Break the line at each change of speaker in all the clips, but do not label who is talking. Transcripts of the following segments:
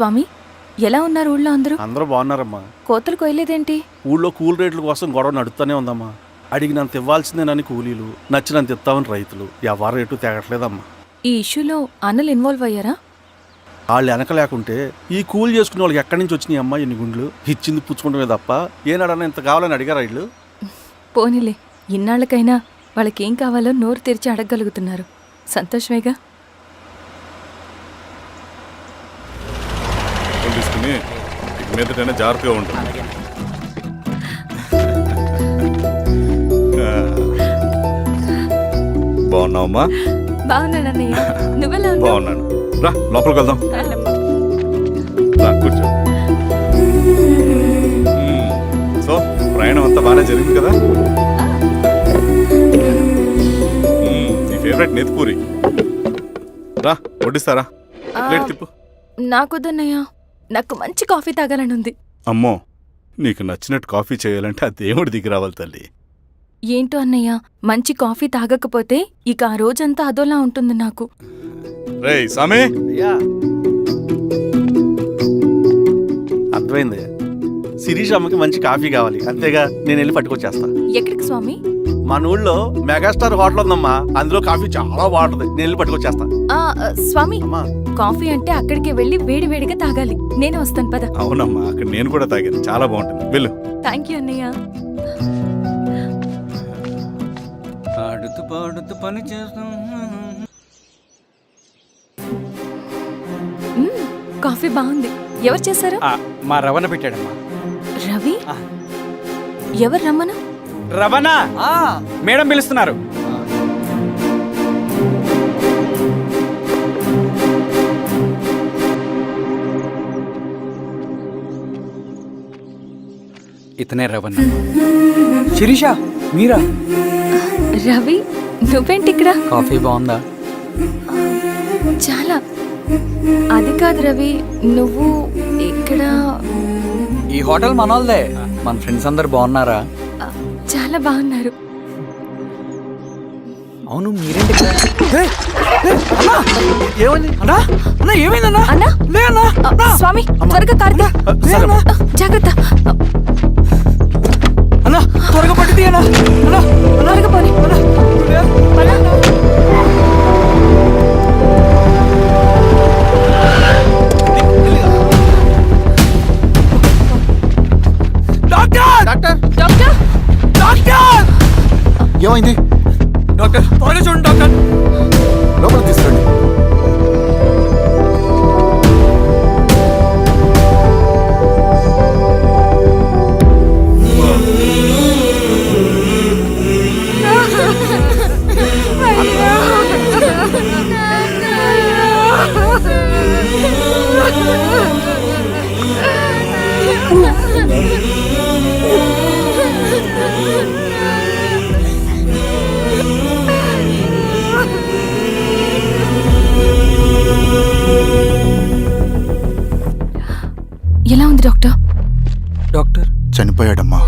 స్వామి, ఎలా ఉన్నారు ఊళ్ళో అందరూ?
అందరూ బాగున్నారమ్మా.
కోతలు కొయ్యలేదేంటి?
ఊళ్ళో కూల్ రేట్ల కోసం గొడవ నడుస్తూనే ఉందమ్మా. అడిగినంత ఇవ్వాల్సిందేనని కూలీలు, నచ్చినంత ఇస్తామని రైతులు. ఎవరు రేటు తేగట్లేదమ్మా.
ఈ ఇష్యూలో అన్నలు ఇన్వాల్వ్ అయ్యారా?
వాళ్ళు వెనక లేకుంటే ఈ కూలి చేసుకునే వాళ్ళకి ఎక్కడి నుంచి వచ్చినాయి అమ్మా ఎన్ని గుండ్లు? ఇచ్చింది పుచ్చుకుంటమే తప్ప ఏనాడన్నా ఇంత కావాలని అడిగారా వీళ్ళు?
పోనీలే, ఇన్నాళ్ళకైనా వాళ్ళకేం కావాలో నోరు తెరిచి అడగగలుగుతున్నారు. సంతోషమేగా.
తీసుకుని మీదటైనా జాగ్రత్తగా ఉంటుంది. బాగున్నావమ్మా?
బాగున్నానన్నయ్య, నువ్వెలా ఉన్నావు?
బాగున్నాను. రా లోపలికి వెళ్దాం. రా కూర్చో. సో ప్రయాణం అంతా బాగానే జరిగింది కదా? నీ ఫేవరెట్ నెత్తిపూరి. రా వడ్డిస్తారా? ప్లేట్ తిప్పు.
నాకొద్దన్నయ్య, నాకు మంచి కాఫీ తాగాలని ఉంది.
అమ్మో, నీకు నచ్చినట్టు కాఫీ చేయాలంటే ఆ దేవుడి దిగి రావాలి తల్లి.
ఏంటో అన్నయ్య, మంచి కాఫీ తాగకపోతే ఇక ఆ రోజంతా అదోలా ఉంటుంది నాకు.
రేయ్ సామి,
అయ్యా అర్థమైంది. శిరీష్ అమ్మకి మంచి కాఫీ కావాలి, అంతేగా నేను వెళ్ళి పట్టుకొచ్చేస్తా.
ఎక్కడికి స్వామి?
మన ఊళ్ళో మెగాస్టార్ హోటల్ ఉందమ్మా, అందులో కాఫీ చాలా బాగుంటుంది. నేను వెళ్ళి పట్టుకొచ్చేస్తా.
స్వామి,
అమ్మా
కాఫీ అంటే అక్కడికి వెళ్ళి వేడివేడిగా తాగాలి. నేను వస్తాను పద.
అవునమ్మా, అక్కడ నేను కూడా తాగాను, చాలా బాగుంటుంది. వెళ్ళు.
థ్యాంక్ యూ అన్నయ్య.
ఆడుతూ పాడుతూ పని చేస్తాం.
కాఫీ బాగుంది. ఎవరు చేశారు?
మా రవణ పెట్టాడమ్మా.
రవి? ఎవరు రమ్మను?
రవణ మేడం పిలుస్తున్నారు. ఇతనే రవణ. శిరీష, మీరా?
రవి, నువ్వేంటి ఇక్కడ?
కాఫీ బాగుందా?
చాలా. అది కాదు రవి, నువ్వు ఇక్కడ?
ఈ హోటల్ మనోల్దే. మన ఫ్రెండ్స్ అందరు బాగున్నారా?
చాలా బాగున్నారు.
అవును, మీరేంటి ఇక్కడ?
ఏమైంది
అన్నా, అన్నా ఏమైందన్నా?
అన్నా?
లే అన్నా.
స్వామి, త్వరగా కార్తీ. జాగ్రత్త.
అన్నా త్వరగా పట్టి తీయనా. అన్నా
త్వరగా పోనీ.
డాక్టర్!
Doctor
doctor!
డాక్టర్!
ఏమైంది?
డాక్టర్ త్వరగా చూడండి డాక్టర్.
లోపలికి తీసుకురండి.
ఎలా ఉంది డాక్టర్?
డాక్టర్
చనిపోయాడమ్మా.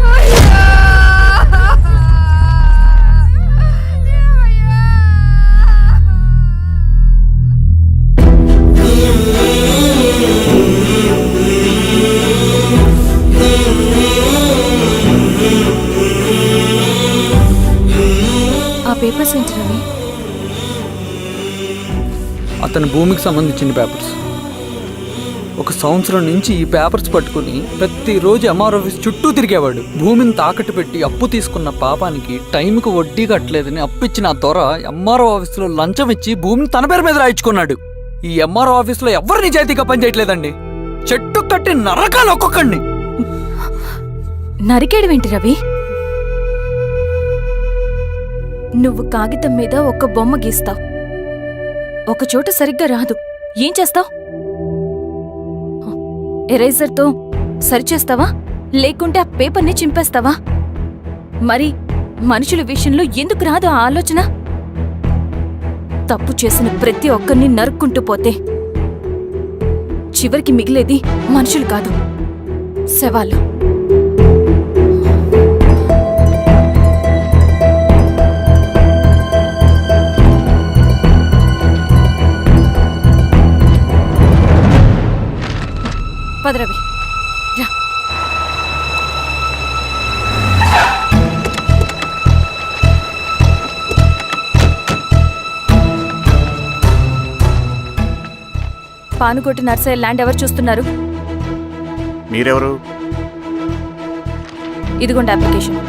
ఆ పేపర్స్ ఏంటి రవి?
అతని భూమికి సంబంధించిన పేపర్స్. ఒక సంవత్సరం నుంచి ఈ పేపర్స్ పట్టుకుని ప్రతిరోజు ఎంఆర్ ఆఫీస్ చుట్టూ తిరిగేవాడు. భూమిని తాకట్టు పెట్టి అప్పు తీసుకున్న పాపానికి టైంకి వడ్డీ కట్టలేదని అప్పిచ్చిన ఆ దొర ఎంఆర్ఓ ఆఫీస్లో లంచం ఇచ్చి భూమిని తన పేరు మీద రాయించుకున్నాడు. ఈ ఎంఆర్ఓ ఆఫీస్లో ఎవరు నిజాయితీగా పనిచేయట్లేదండి. చెట్టు కట్టి నరకాలి ఒక్కొక్కడిని.
నరికేయడమేంటి రవి? నువ్వు కాగితం మీద ఒక బొమ్మ గీస్తావు, ఒక చోట సరిగ్గా రాదు, ఏం చేస్తావు? ఎరేజర్తో సరిచేస్తావా, లేకుంటే ఆ పేపర్ని చింపేస్తావా? మరి మనుషుల విషయంలో ఎందుకు రాదు ఆ ఆలోచన? తప్పు చేసిన ప్రతి ఒక్కరిని నరుక్కుంటూ పోతే చివరికి మిగిలేది మనుషులు కాదు, శవాలు. పద రవి రా. పానుకోటి నర్సయ్య ల్యాండ్ ఎవరు చూస్తున్నారు?
మీరెవరు?
ఇదిగోండి అప్లికేషన్.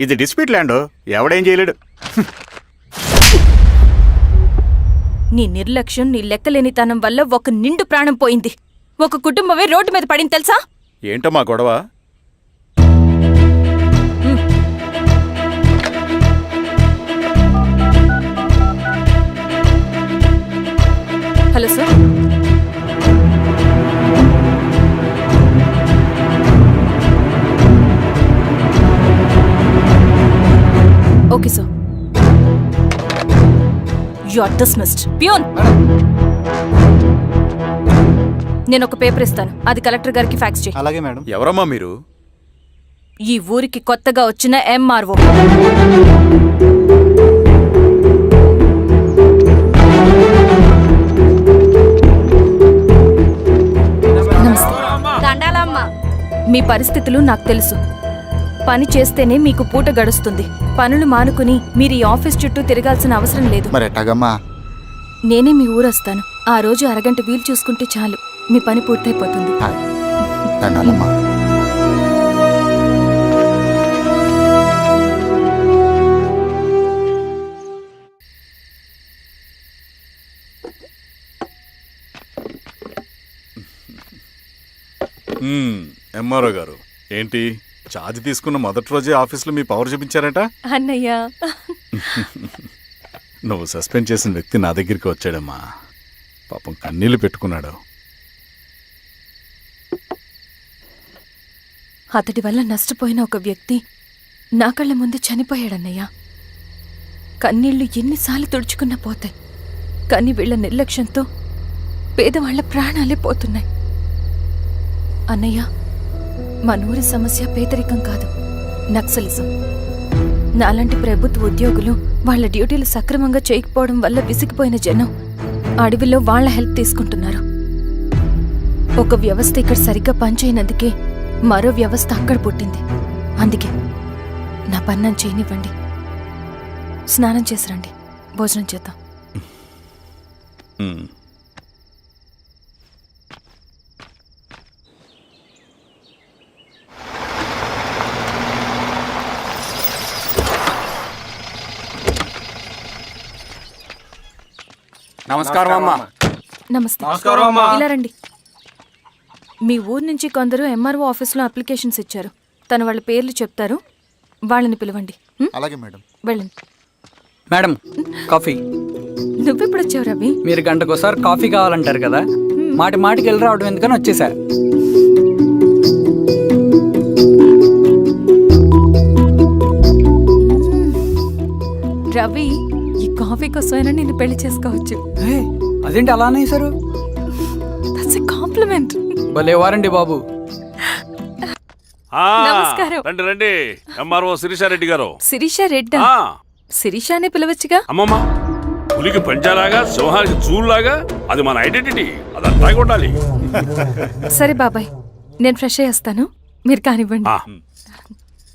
ఇది డిస్ప్యూట్ ల్యాండ్, ఎవడేం చేయలేడు.
నీ నిర్లక్ష్యం, నీ లెక్కలేనితనం వల్ల ఒక నిండు ప్రాణం పోయింది. ఒక కుటుంబమే రోడ్డు మీద పడింది తెలుసా?
ఏంటో మా గొడవ?
Hello sir. Okay sir. You are dismissed. Peon, నేను ఒక పేపర్ ఇస్తాను, అది కలెక్టర్ గారికి ఫ్యాక్స్ చేయి.
అలాగే మేడం.
ఎవరమ్మా మీరు?
ఈ ఊరికి కొత్తగా వచ్చిన ఎంఆర్ఓ. మీ పరిస్థితులు నాకు తెలుసు. పని చేస్తేనే మీకు పూట గడుస్తుంది. పనులు మానుకుని మీరు ఈ ఆఫీస్ చుట్టూ తిరగాల్సిన అవసరం లేదు.
మరి ఎట్టాగమ్మా?
నేనే మీ ఊరొస్తాను. ఆ రోజు అరగంట వీలు చూసుకుంటే చాలు, మీ పని పూర్తయిపోతుంది.
దండాలమ్మా.
ఎంఆర్ఓ గారు, ఏంటి ఛార్జ్ తీసుకున్న మొదటి రోజే ఆఫీస్లో మీ పవర్ చూపించారట?
అన్నయ్య,
నువ్వు సస్పెండ్ చేసిన వ్యక్తి నా దగ్గరికి వచ్చాడమ్మా. పాపం కన్నీళ్లు పెట్టుకున్నాడు.
అతడి వల్ల నష్టపోయిన ఒక వ్యక్తి నా కళ్ళ ముందు చనిపోయాడన్నయ్య. కన్నీళ్లు ఎన్నిసార్లు తుడుచుకున్నా పోతాయి, కానీ వీళ్ళ నిర్లక్ష్యంతో పేదవాళ్ల ప్రాణాలే పోతున్నాయి. అన్నయ్య, మా నూరి సమస్య పేదరికం కాదు, నక్సలిజం. నాలాంటి ప్రభుత్వ ఉద్యోగులు వాళ్ళ డ్యూటీలు సక్రమంగా చేయకపోవడం వల్ల విసిగిపోయిన జనం అడవిలో వాళ్ల హెల్ప్ తీసుకుంటున్నారు. ఒక వ్యవస్థ ఇక్కడ సరిగ్గా పనిచేయనందుకే మరో వ్యవస్థ అక్కడ పుట్టింది. అందుకే నా పన్నం చేయనివ్వండి. స్నానం చేసిరండి, భోజనం చేద్దాం.
నమస్కారం అమ్మా.
నమస్తే. ఇలా రండి. మీ ఊరు నుంచి కొందరు ఎంఆర్ఓ ఆఫీస్లో అప్లికేషన్స్ ఇచ్చారు. తను వాళ్ళ పేర్లు చెప్తారు, వాళ్ళని పిలవండి.
అలాగే మేడం.
వెళ్ళండి.
Madam, coffee.
నువ్వెప్పుడు వచ్చావు రవి?
మీరు గంటకోసారి కాఫీ కావాలంటారు కదా, మాటి మాటికి వెళ్ళి రావడం ఎందుకని వచ్చేసా.
రవి, ఈ కాఫీ కోసమైనా నేను పెళ్లి చేసుకోవచ్చు.
అదేంటి అలా అనేసారు?
That's a compliment.
భలే వారండి బాబు.
నమస్కారం.
రండి రండి. ఎంఆర్ఓ శిరీషారెడ్డి గారు.
శిరీష రెడ్డా? శిరీష అనే పిలవచ్చుగా.
అమ్మమ్మ, పులికి పంచాలాగా సింహానికి చూలాగా అది మన ఐడెంటిటీ, అదంతా ఉండాలి.
సరే బాబాయ్, నేను ఫ్రెష్ అయ్యేస్తాను, మీరు కానివ్వండి.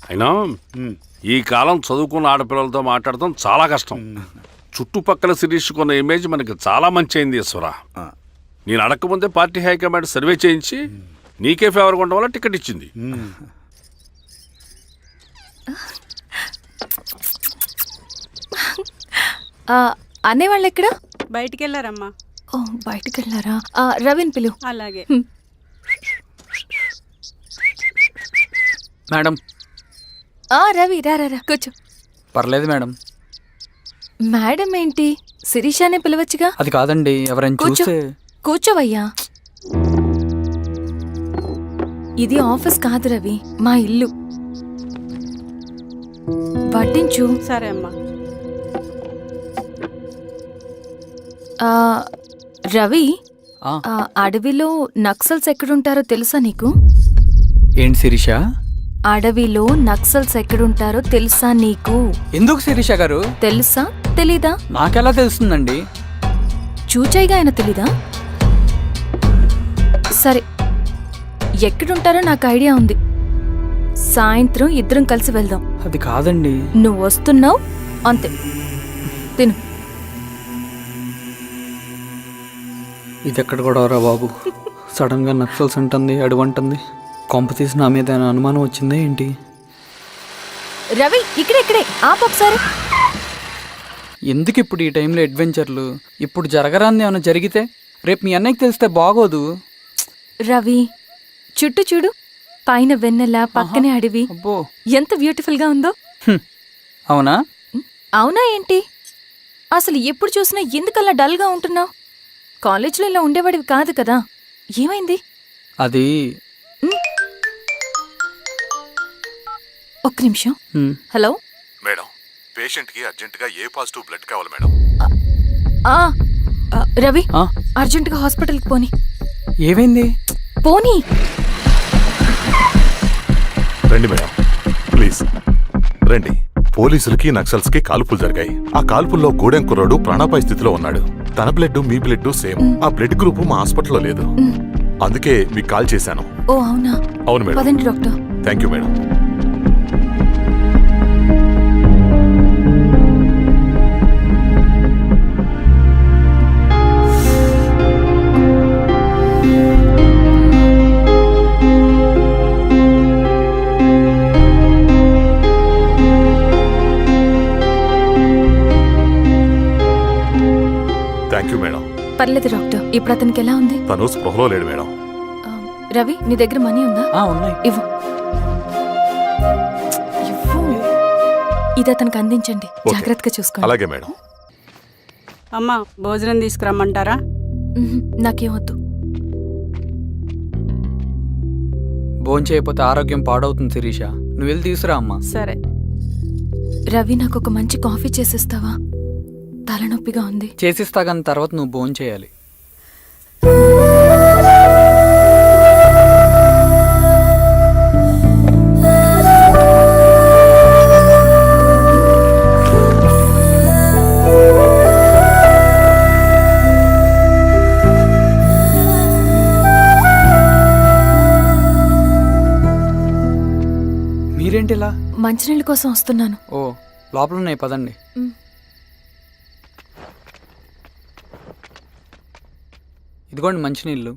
అయినా ఈ కాలం చదువుకున్న ఆడపిల్లలతో మాట్లాడటం చాలా కష్టం. చుట్టుపక్కల శిరీషకున్న ఇమేజ్ మనకి చాలా మంచి అయింది ఈశ్వరా. నేను అడగకముందే పార్టీ హైకమాండ్ సర్వే చేయించి నీకే ఫేవర్గా ఉండడం వల్ల టికెట్ ఇచ్చింది.
అనేవాళ్ళు ఎక్కడ?
బయటికి వెళ్ళారమ్మా.
ఓ, బయటికి వెళ్ళారా? రవిని పిలువు.
అలాగే.
మేడం.
రవి రా రా, కూర్చో.
పర్లేదు మేడం.
మేడం ఏంటి, శిరీషానే పిలవచ్చుగా.
అది కాదండి, ఎవరైనా చూస్తే.
కూర్చోవయ్యా. ఇది ఆఫీస్ కాదు రవి, మా ఇల్లు. పట్టించు.
సరే అమ్మా.
రవి, అడవిలో నక్సల్స్ ఎక్కడుంటారో తెలుసా నీకు?
ఏంటి శిరీష?
అడవిలో నక్సల్స్ ఎక్కడుంటారో తెలుసా నీకు?
ఎందుకు శిరీష గారు?
తెలుసా తెలీదా?
నాకెలా తెలుస్తుందండి?
చూచాయిగా ఆయన తెలీదా? సరే, ఎక్కడుంటారో నాకు ఐడియా ఉంది. సాయంత్రం ఇద్దరం కలిసి వెళ్దాం.
అది కాదండి.
నువ్వు వస్తున్నావు అంతే. తిను.
ఇది ఎక్కడ గొడవరా బాబు? సడన్గా నక్సల్స్ అంటుంది, అడువంటుంది. కొంప తీసి నా మీద ఏమైనా అనుమానం వచ్చిందా ఏంటి?
రవి, ఇక్కడే ఆపొకసారి.
ఎందుకు ఇప్పుడు ఈ టైంలో అడ్వెంచర్లు? ఇప్పుడు జరగరాంది ఏమైనా జరిగితే రేపు మీ అన్నయ్యకి తెలిస్తే బాగోదు.
రవి, చుట్టూ చూడు. పైన వెన్నెల, పక్కనే అడవి.
అబ్బో,
ఎంత బ్యూటిఫుల్ గా ఉందో.
అవునా?
అవునా ఏంటి? అసలు ఎప్పుడు చూసినా ఎందుకలా డల్ గా ఉంటున్నావు? కాలేజీలో ఇలా ఉండేవాడివి కాదు కదా, ఏమైంది?
అది
ఒక్క నిమిషం. హలో
మేడం, పేషెంట్కి అర్జెంటుగా ఏ పాజిటివ్ బ్లడ్ కావాలి మేడం.
రవి,
ఆ?
అర్జెంటుగా హాస్పిటల్కి పోని.
ఏమైంది?
పోనీ.
రండి మేడం, ప్లీజ్ రండి. పోలీసులకి నక్సల్స్కి కాల్పులు జరిగాయి. ఆ కాల్పుల్లో గూడెం కుర్రాడు ప్రాణాపాయ స్థితిలో ఉన్నాడు. తన బ్లడ్ మీ బ్లడ్ సేమ్. ఆ బ్లడ్ గ్రూప్ మా హాస్పిటల్లో లేదు. అందుకే మీకు కాల్ చేశాను.
ఓ అవునా?
అవును మేడం.
పదండి doctor.
Thank you madam. Thank you madam.
పర్లేదు డాక్టర్. ఇప్పుడు అతనికి ఎలా ఉంది?
తను స్పృహలో లేడు మేడం.
రవి, నీ దగ్గర మనీ ఉందా?
ఉన్నాయి.
ఇవ్వు. ఇది అతనికి అందించండి.
ఓకే.
జాగ్రత్తగా చూసుకోండి.
అలాగే మేడం.
అమ్మా, భోజనం తీసుకురమ్మంటారా?
నాకేమొద్దు.
భోంచేయకపోతే ఆరోగ్యం పాడవుతుంది శిరీష. నువ్వు వెళ్ళి తీసురా అమ్మా.
సరే.
రవి, నాకు ఒక మంచి కాఫీ చేసిస్తావా? తలనొప్పిగా ఉంది.
చేసిస్తా కానీ తర్వాత నువ్వు భోంచేయాలి. మీరేంటిలా?
మంచినీళ్ళ కోసం వస్తున్నాను.
ఓ, లోపల ఉన్నాయి, పదండి. ఇదిగోండి మంచినీళ్ళు.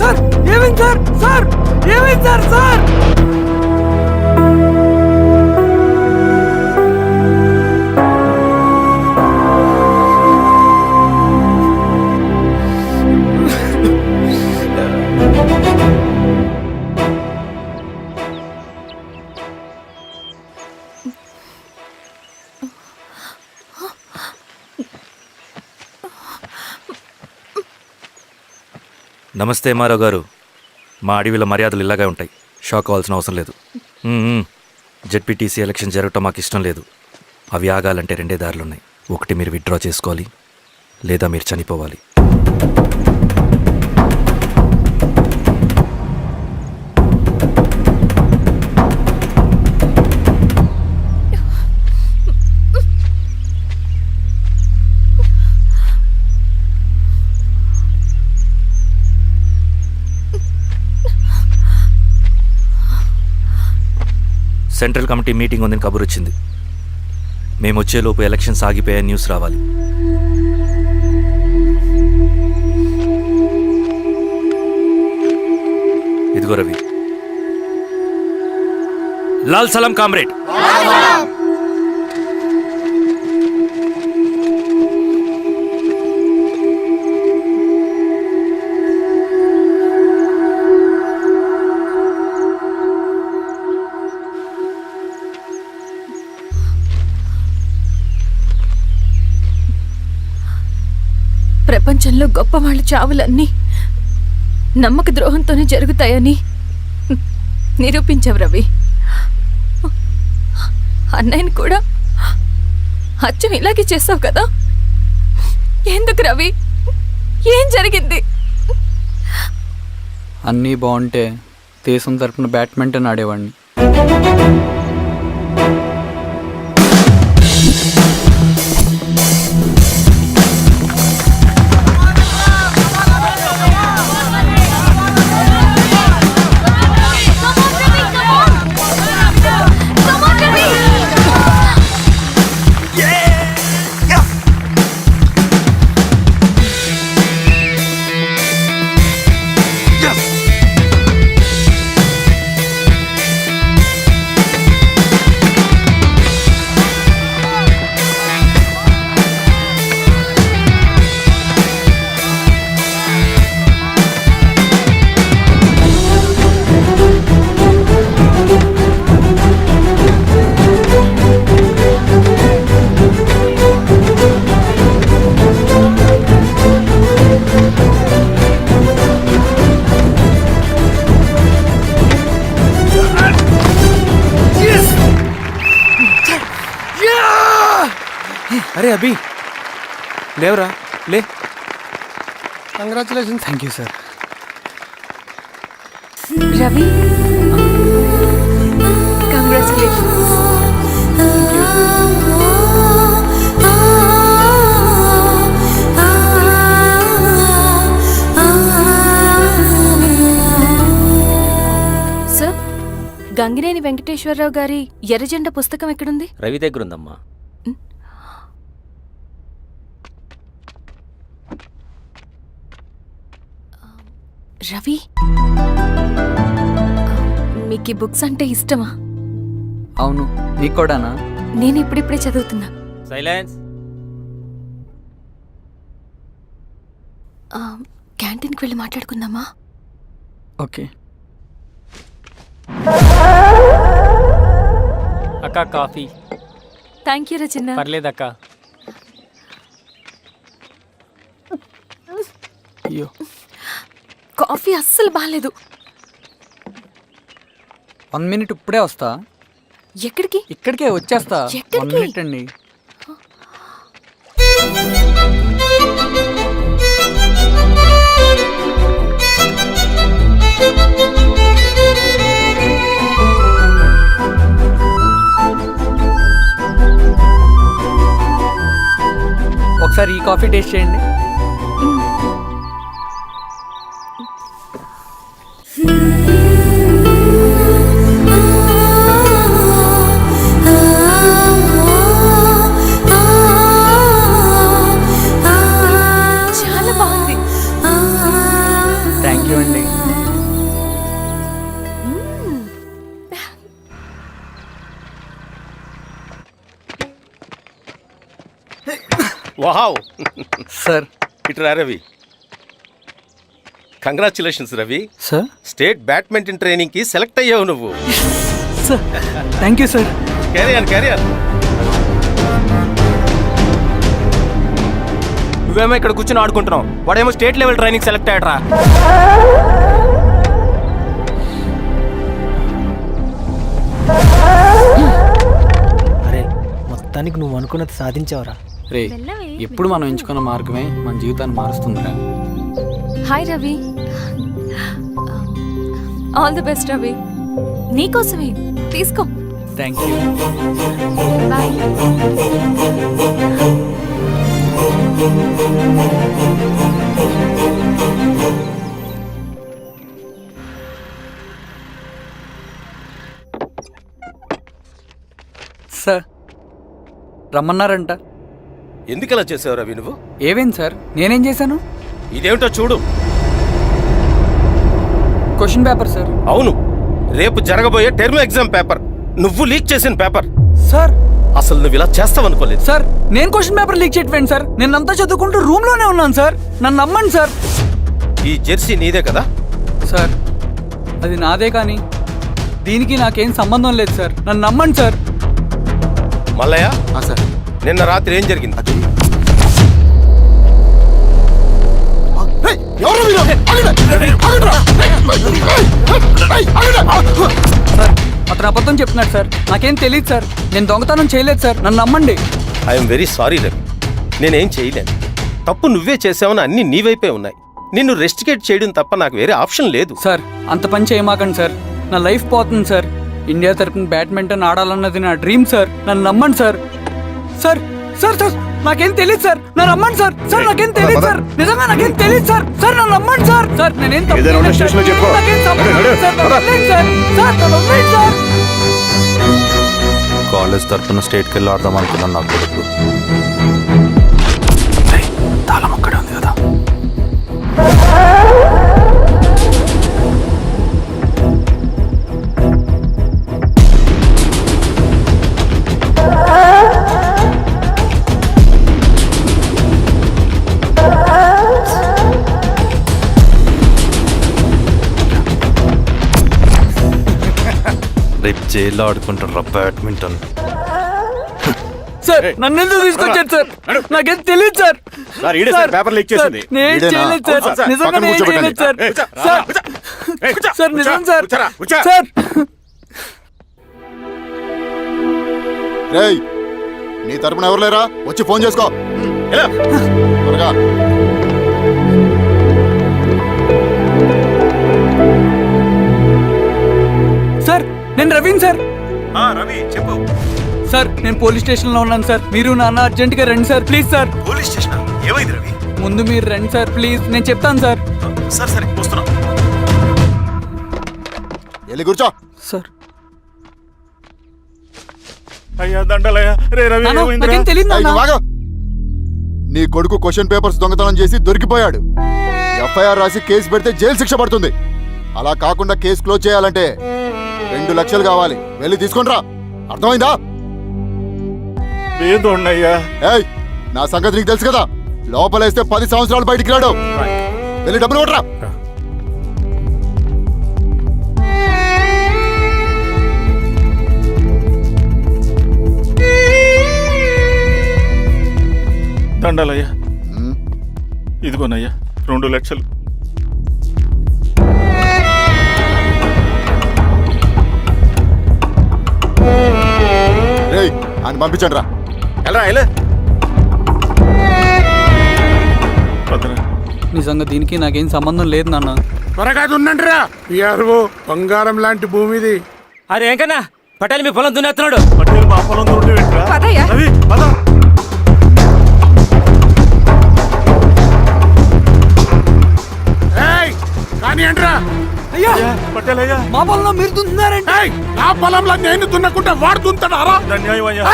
సార్ ఏమైంది సార్? సార్ ఏమైంది సార్? సార్
నమస్తే ఎంఆర్ఓ గారు. మా అడవిలో మర్యాదలు ఇలాగే ఉంటాయి. షాక్ అవ్వాల్సిన అవసరం లేదు. జెడ్పీటీసీ ఎలక్షన్ జరగటం మాకు ఇష్టం లేదు. అవి ఆగాలంటే 2 దారులున్నాయి. ఒకటి మీరు విత్డ్రా చేసుకోవాలి, లేదా మీరు చనిపోవాలి. సెంట్రల్ కమిటీ మీటింగ్ ఉందని కబురు వచ్చింది. మేము వచ్చేలోపు ఎలక్షన్స్ ఆగిపోయే న్యూస్ రావాలి. ఇదిగో రవి. లాల్ సలాం కామ్రేడ్.
ప్రపంచంలో గొప్ప వాళ్ళ చావులన్నీ నమ్మక ద్రోహంతోనే జరుగుతాయని నిరూపించావు రవి. అన్నయ్యని కూడా అచ్చం ఇలాగే చేస్తావు కదా? ఎందుకు రవి? ఏం జరిగింది?
అన్నీ బాగుంటే దేశం తరపున బ్యాడ్మింటన్ ఆడేవాడిని.
అరే అభి, లేవరా, లే.
Congratulations. Thank you sir.
Ravi, congratulations. Sir, Gangineni Venkateswara Rao గారి ఎర్రజెండా పుస్తకం ఎక్కడుంది?
రవి దగ్గర ఉందమ్మా.
రవి, మీకు ఈ బుక్స్ అంటే ఇష్టమా?
అవును, నీకు కూడానా?
నేను ఇప్పుడిప్పుడే చదువుతున్నా.
సైలెన్స్.
క్యాంటీన్కి వెళ్ళి మాట్లాడుకుందామా?
ఓకే.
అక్క కాఫీ.
థ్యాంక్ యూ రచన.
పర్లేదక్క.
అయ్యో,
కాఫీ అస్సలు బాగాలేదు.
1 minute ఇప్పుడే వస్తా.
ఎక్కడికి?
ఇక్కడికే వచ్చేస్తా. 1 minute అండి. ఒకసారి ఈ కాఫీ టేస్ట్ చేయండి.
చాలా బాగుంది.
థ్యాంక్ యూ అండి.
Wow
sir.
ఇట్రా Ravi. Congratulations Ravi.
Sir,
state badminton training కి సెలెక్ట్ అయ్యావు నువ్వు.
Sir thank you sir.
Career
నువ్వేమో ఇక్కడ కూర్చొని ఆడుకుంటున్నావు, వాడేమో స్టేట్ లెవెల్ ట్రైనింగ్ సెలెక్ట్ అయ్యాడ్రా.
అరే మొత్తానికి నువ్వు అనుకున్నది సాధించావురా.
రే, ఎప్పుడు మనం ఎంచుకున్న మార్గమే మన జీవితాన్ని మారుస్తుందిరా.
Hi Ravi. All the best Ravi. నీకోసమే తీసుకో.
Thank you.
బాయ్.
సార్ రమ్మన్నారంట.
ఎందుకు అలా చేసావు రవి నువ్వు?
ఏవేంటి సార్, నేనేం చేశాను?
ఇదేమిటో చూడు.
Question paper sir.
అవును, రేపు జరగబోయే టర్మ్ ఎగ్జామ్ పేపర్ నువ్వు లీక్ చేసిన పేపర్.
సార్
అసలు నువ్వు ఇలా చేస్తావనుకోలేదు.
సార్ నేను క్వశ్చన్ పేపర్ లీక్ చేయట్లేండి సార్. నేను అంతా చదువుకుంటూ రూమ్ లోనే ఉన్నాను సార్. నన్ను నమ్మండి సార్.
ఈ జెర్సీ నీదే కదా?
సార్ అది నాదే, కానీ దీనికి నాకేం సంబంధం లేదు సార్. నన్ను నమ్మండి సార్.
మల్లయ్య,
సార్
నిన్న రాత్రి ఏం జరిగింది?
సార్ అతను అబద్ధం చెప్తున్నాడు సార్. నాకేం తెలియదు సార్. నేను దొంగతనం చేయలేదు సార్. నన్ను నమ్మండి.
ఐఎమ్ వెరీ సారీ రవి, నేనేం చేయలేను. తప్పు నువ్వే చేసావని అన్ని నీ వైపే ఉన్నాయి. నిన్ను రెస్టికేట్ చేయడం తప్ప నాకు వేరే ఆప్షన్ లేదు.
సార్ అంత పని చేయమాకండి సార్. నా లైఫ్ పోతుంది సార్. ఇండియా తరపున బ్యాడ్మింటన్ ఆడాలన్నది నా డ్రీమ్ సార్. నన్ను నమ్మండి సార్. సార్ సార్ సార్ నాకేం తెలియదు సార్. నన్ను నమ్మండి సార్. సార్ నాకేం తెలియదు సార్. నిజంగా నాకేం తెలియదు సార్. సార్ నన్ను నమ్మండి సార్. సార్ నేనేం తప్పు
ఏదైనా ఉంటే
చేయలేదు సార్.
స్టేషన్లో చెప్పుకో.
నాకేం సంబంధం లేదు సార్. నన్ను వదిలేయండి సార్. సార్ నన్ను వదిలేయండి సార్.
కాలేజ్ తరఫున స్టేట్కి వెళ్ళి ఆడదాం అనుకున్నాను. నా కొడుకు తాళం అక్కడే ఉంది కదా. రేపు జైల్లో ఆడుకుంటారా బ్యాడ్మింటన్.
సార్ నన్ను ఎందుకు తీసుకొచ్చారు సార్? నాకేం తెలియదు సార్.
సార్, ఈడే సార్ పేపర్ లీక్ చేసింది.
సార్, నేను
ఈడేనా?
చేయలేదు సార్.
అవును సార్.
నిజంగా
పక్కన
నేను
కూర్చోబెట్టండి.
చేయలేదు సార్. సార్ సార్ నిజం సార్. సార్
రేయ్, నీ తరపున ఎవరు లేరా? వచ్చి ఫోన్ చేసుకో. త్వరగా.
సార్ నేను రవీన్ సార్.
రవి చెప్పు.
సార్ నేను పోలీస్ స్టేషన్ లో ఉన్నాను సార్. మీరు నాన్న అర్జెంట్ గా రండి sir, please sir.
Police station ఏమైంది రవి?
ముందు మీరు రండి సార్ ప్లీజ్. నేను చెప్తాను సార్.
సరే సరే వస్తున్నా.
వెళ్ళి కూర్చో.
సార్
అయ్యా దండలయ్యా. రే రవి
నాన్న,
ఏమైందిరా?
నాకేం తెలియదు
ఏయ్,
నాన్న.
నువ్వు ఆగు. నీ కొడుకు క్వశ్చన్ పేపర్స్ దొంగతనం చేసి దొరికిపోయాడు. ఎఫ్ఐఆర్ రాసి కేసు పెడితే జైలు శిక్ష పడుతుంది. అలా కాకుండా కేసు క్లోజ్ చేయాలంటే 2 లక్షలు కావాలి. వెళ్ళి తీసుకుంట్రా. అర్థమైందా?
లేదోన్నయ్యా.
ఏయ్, నా సంగతి నీకు తెలుసు కదా. లోపలేస్తే 10 సంవత్సరాలు బయటికి రాడు. వెళ్ళి డబ్బులు కొట్టరా.
దండలయ్యా. ఇదిగోనయ్యా 2 లక్షలు.
రేయ్, ఆయన పంపించండి రా.
నిజంగా దీనికి నాకేం సంబంధం లేదు నాన్న.
త్వరగా దున్నండి రా. బంగారం లాంటి భూమిది.
అరే ఏంకన్నా పటేల్ మీ పొలం దున్నేస్తున్నాడు.
పటేల్ మా పొలం దూరం ఏంట్రా?
పదయ్యా.
రవి పద.
కానీ ఏంట్రా?
అయ్యా
పటేల్ అయ్యా.
మా పొలంలో మీరు దున్నుతున్నారండి.
నా పొలంలో నేను దున్నకుంటే వాడు దున్నుతాడా?
అన్యాయం అయ్యా.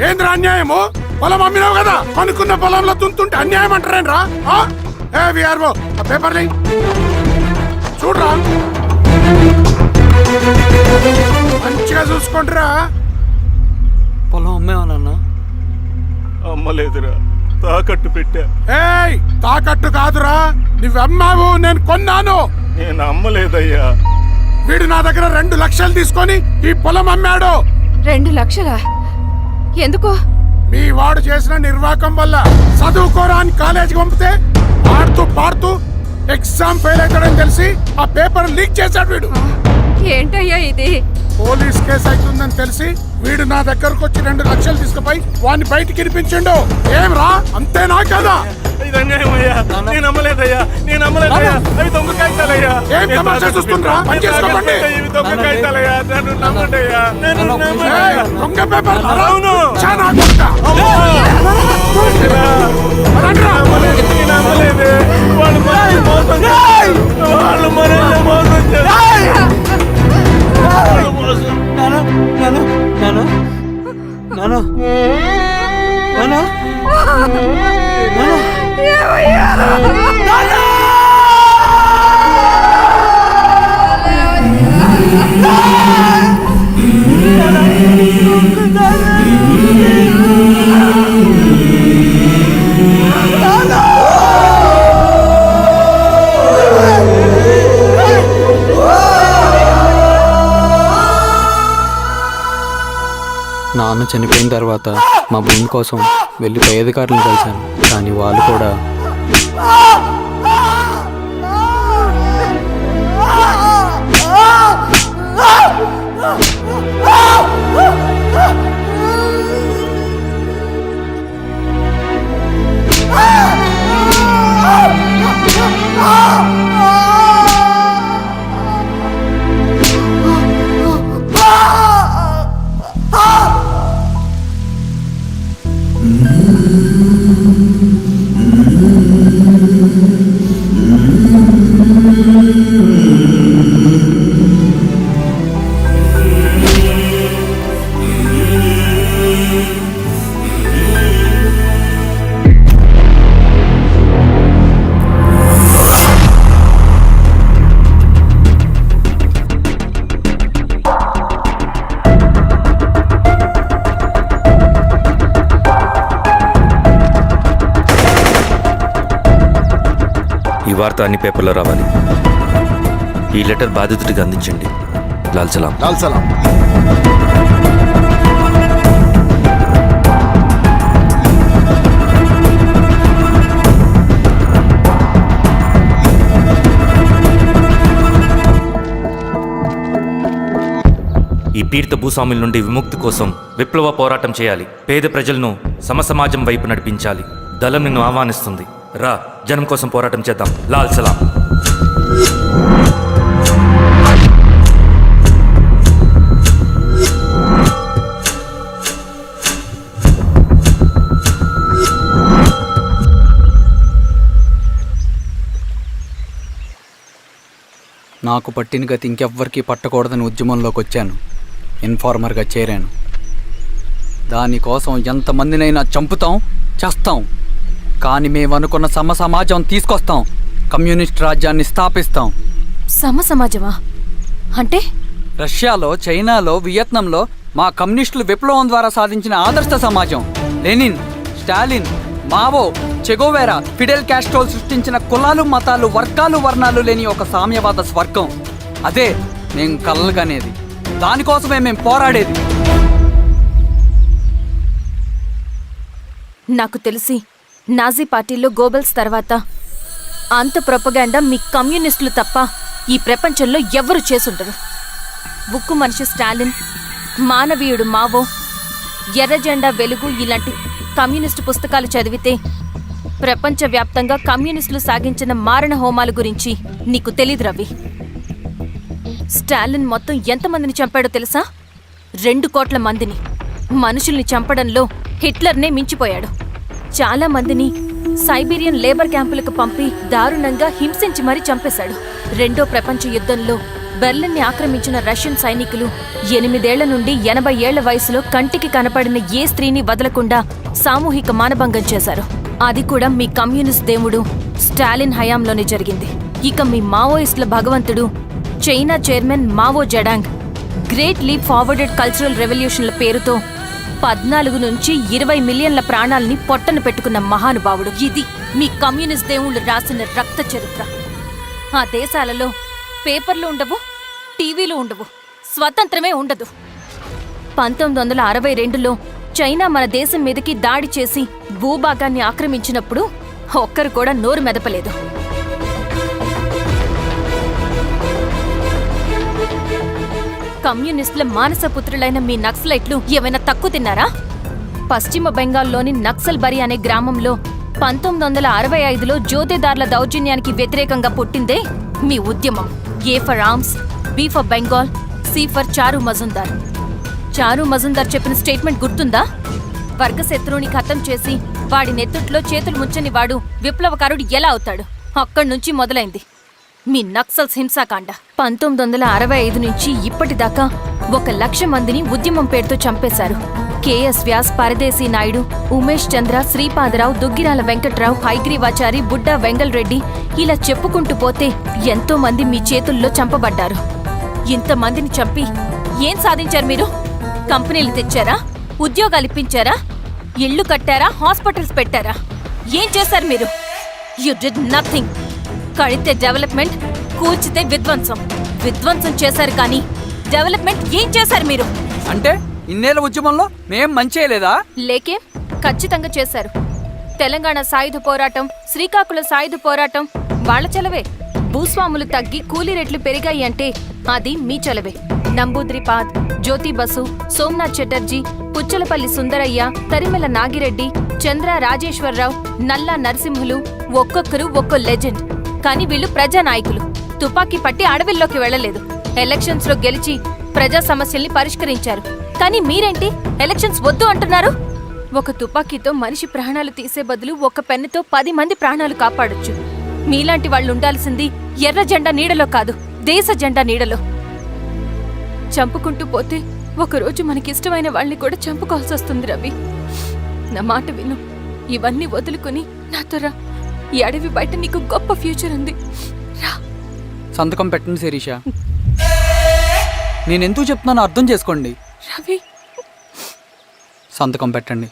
ఏంద్రా అన్యాయము? పొలం అమ్మినావు కదా, అనుకున్న పొలంలో దున్నుతుంటే అన్యాయం అంటారేంట్రా? విఆర్ఓ ఆ పేపర్ని చూడరా, మంచిగా చూసుకుంటారా.
పొలం అమ్మేవా నాన్న?
అమ్మలేదురా, తాకట్టు పెట్టా.
ఏయ్, తాకట్టు కాదురా, నువ్వమ్మావు, నేను కొన్నాను.
నేను అమ్మలేదయ్యా.
వీడు నా దగ్గర 2 లక్షలు తీసుకొని ఈ పొలం అమ్మాడు.
2 లక్షలా? ఎందుకో?
మీ వాడు చేసిన నిర్వాకం వల్ల చదువుకోరాని కాలేజీకి పంపితే ఆడుతూ పాడుతూ ఎగ్జామ్ ఫెయిల్ అవుతాడని తెలిసి ఆ పేపర్ లీక్ చేశాడు వీడు.
ఏంటయ్యా ఇది?
పోలీస్ కేసు అవుతుందని తెలిసి వీడు నా దగ్గరకు వచ్చి 2 లక్షలు తీసుకుపోయి వాడిని బయటికి వినిపించిండు. ఏం రా, అంతేనా కదా? ఏం తమాషా చూస్తుండ్రా? పని చేసుకోకండి. ఏయ్, దొంగ పేపర్ చాలా కొడతా. రండ్రా.
నాన్న చనిపోయిన తర్వాత మా భూమి కోసం వెళ్ళి పై అధికారులను కలిశాను, కానీ వాళ్ళు కూడా
ఈ వార్త అన్ని పేపర్లో రావాలి. ఈ లెటర్ బాధితుడికి అందించండి. లాల్ సలాం.
లాల్ సలాం.
ఈ పీడిత భూస్వాముల నుండి విముక్తి కోసం విప్లవ పోరాటం చేయాలి. పేద ప్రజలను సమసమాజం వైపు నడిపించాలి. దళం నిన్ను ఆహ్వానిస్తుంది. రా, జనం కోసం పోరాటం చేద్దాం. లాల్ సలాం.
నాకు పట్టిన గతి ఇంకెవ్వరికీ పట్టకూడదని ఉద్యమంలోకి వచ్చాను. ఇన్ఫార్మర్గా చేరాను. దానికోసం ఎంతమందినైనా చంపుతాం, చేస్తాం. కానీ మేము అనుకున్న సమాజం తీసుకొస్తాం. కమ్యూనిస్ట్ రాజ్యాన్ని స్థాపిస్తాం.
సమాజమా అంటే?
రష్యాలో, చైనాలో, వియత్నంలో మా కమ్యూనిస్టులు విప్లవం ద్వారా సాధించిన ఆదర్శ సమాజం. Lenin, Stalin, Mao, Che Guevara, Fidel కాస్ట్రోల్ సృష్టించిన కులాలు, మతాలు, వర్గాలు, వర్ణాలు లేని ఒక సామ్యవాద స్వర్గం. అదే మేము కలలుగనేది. దానికోసమే మేము పోరాడేది.
నాకు తెలిసి నాజీ పార్టీలో గోబెల్స్ తర్వాత అంత ప్రొపగాండా మీ కమ్యూనిస్టులు తప్ప ఈ ప్రపంచంలో ఎవ్వరూ చేసుండరు. ఉక్కు మనిషి స్టాలిన్, మానవీయుడు మావో, ఎర్ర జెండా వెలుగు ఇలాంటి కమ్యూనిస్టు పుస్తకాలు చదివితే ప్రపంచవ్యాప్తంగా కమ్యూనిస్టులు సాగించిన మారణ హోమాల గురించి నీకు తెలీదు రవి. స్టాలిన్ మొత్తం ఎంతమందిని చంపాడో తెలుసా? 2 కోట్ల మందిని. మనుషుల్ని చంపడంలో హిట్లర్నే మించిపోయాడు. చాలా మందిని సైబీరియన్ లేబర్ క్యాంపులకు పంపి దారుణంగా హింసించి మరీ చంపేశాడు. 2వ ప్రపంచ యుద్ధంలో బెర్లిన్ని ఆక్రమించిన రష్యన్ సైనికులు 8 ఏళ్ల నుండి 80 ఏళ్ల వయసులో కంటికి కనపడిన ఏ స్త్రీని వదలకుండా సామూహిక మానభంగం చేశారు. అది కూడా మీ కమ్యూనిస్ట్ దేవుడు స్టాలిన్ హయాంలోనే జరిగింది. ఇక మీ మావోయిస్టుల భగవంతుడు China chairman Mao Zedong great leap forwarded cultural రెవల్యూషన్ల పేరుతో 14 నుంచి 20 మిలియన్ల ప్రాణాలని పొట్టన పెట్టుకున్న మహానుభావుడు. ఇది మీ కమ్యూనిస్ట్ దేవుళ్ళు రాసిన రక్త చరిత్ర. ఆ దేశాలలో పేపర్లు ఉండవు, టీవీలు ఉండవు, స్వతంత్రమే ఉండదు. 1962లో చైనా మన దేశం మీదకి దాడి చేసి భూభాగాన్ని ఆక్రమించినప్పుడు ఒక్కరు కూడా నోరు మెదపలేదు. కమ్యూనిస్టుల మానసపుత్రులైన మీ నక్సలైట్లు ఏమైనా తక్కువ తిన్నారా? పశ్చిమ బెంగాల్లోని నక్సల్ బరి అనే గ్రామంలో 1965లో జోతేదార్ల దౌర్జన్యానికి వ్యతిరేకంగా పుట్టిందే మీ ఉద్యమం. A for arms, B for Bengal, C for Charu Majumdar. చారు మజుందార్ చెప్పిన స్టేట్మెంట్ గుర్తుందా? వర్గశత్రువుని ఖతం చేసి వాడి నెత్తుట్లో చేతులు ముంచని వాడు విప్లవకారుడు ఎలా అవుతాడు? అక్కడి నుంచి మొదలైంది మీ నక్సల్స్ హింసాకాండ. 1965 నుంచి ఇప్పటిదాకా 1,00,000 మందిని ఉద్యమం పేరుతో చంపేశారు. కేఎస్ వ్యాస్, పరదేశీ నాయుడు, ఉమేష్ చంద్ర, శ్రీపాదరావు, దుగ్గిరాల వెంకట్రావు, హైగ్రీవాచారి, బుడ్డా వెంగల్ రెడ్డి, ఇలా చెప్పుకుంటూ పోతే ఎంతో మంది మీ చేతుల్లో చంపబడ్డారు. ఇంతమందిని చంపి ఏం సాధించారు మీరు? కంపెనీలు తెచ్చారా? ఉద్యోగాలు ఇప్పించారా? ఇళ్లు కట్టారా? హాస్పిటల్స్ పెట్టారా? ఏం చేశారు మీరు? You did nothing. కడితే డెవలప్మెంట్, కూల్చితే విధ్వంసం. విధ్వంసం చేశారు కానీ డెవలప్మెంట్ ఏం చేశారు మీరు?
అంటే ఇన్నేళ్ల ఉద్యమంలో మేం మంచి చేయలేదా?
లేకే, ఖచ్చితంగా చేశారు. తెలంగాణ సాయుధ పోరాటం, శ్రీకాకుళం సాయుధ పోరాటం వాళ్ళ చలవే. భూస్వాములు తగ్గి కూలీ రేట్లు పెరిగాయి అంటే అది మీ చలవే. నంబూద్రిపాద్, జ్యోతి బసు, సోమనాథ్ చటర్జీ, పుచ్చలపల్లి సుందరయ్య, తరిమెల నాగిరెడ్డి, చంద్ర రాజేశ్వరరావు, నల్లా నరసింహులు ఒక్కొక్కరు ఒక్కో లెజెండ్. కానీ వీళ్ళు ప్రజానాయకులు. తుపాకీ పట్టి అడవిల్లోకి వెళ్లలేదు. ఎలక్షన్స్ లో గెలిచి ప్రజా సమస్యల్ని పరిష్కరించారు. కానీ మీరేంటి ఎలక్షన్స్ వద్దు అంటున్నారు? ఒక తుపాకీతో మనిషి ప్రాణాలు తీసే బదులు ఒక పెన్నుతో 10 మంది ప్రాణాలు కాపాడొచ్చు. మీలాంటి వాళ్ళు ఉండాల్సింది ఎర్ర జెండా నీడలో కాదు, దేశ జెండా నీడలో. చంపుకుంటూ పోతే ఒకరోజు మనకిష్టమైన వాళ్ళని కూడా చంపుకోవాల్సి వస్తుంది రవి. నా మాట విను. ఇవన్నీ వదులుకుని నాతో రా. ఈ అడవి బయట నీకు గొప్ప ఫ్యూచర్ ఉంది. రా.
సంతకం పెట్టండి శిరీష. నేనెందుకు చెప్తున్నానో అర్థం చేసుకోండి.
రవి,
సంతకం పెట్టండి.